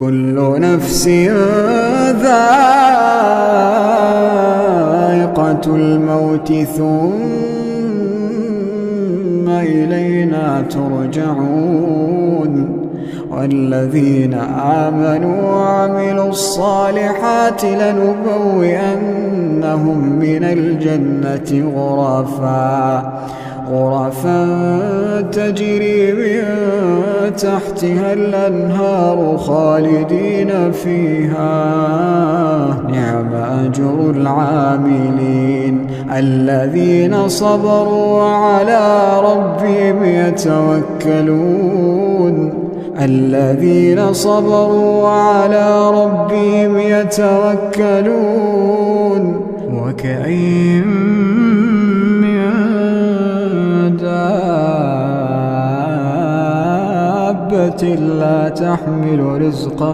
كل نفس ذائقة الموت ثم إلينا ترجعون والذين آمنوا وعملوا الصالحات لنبوئنهم من الجنة غرفا تجري من تحتها الأنهار خالدين فيها نعم أجر العاملين الذين صبروا وعلى ربهم يتوكلون وكأين من دابة لا تحمل رزقها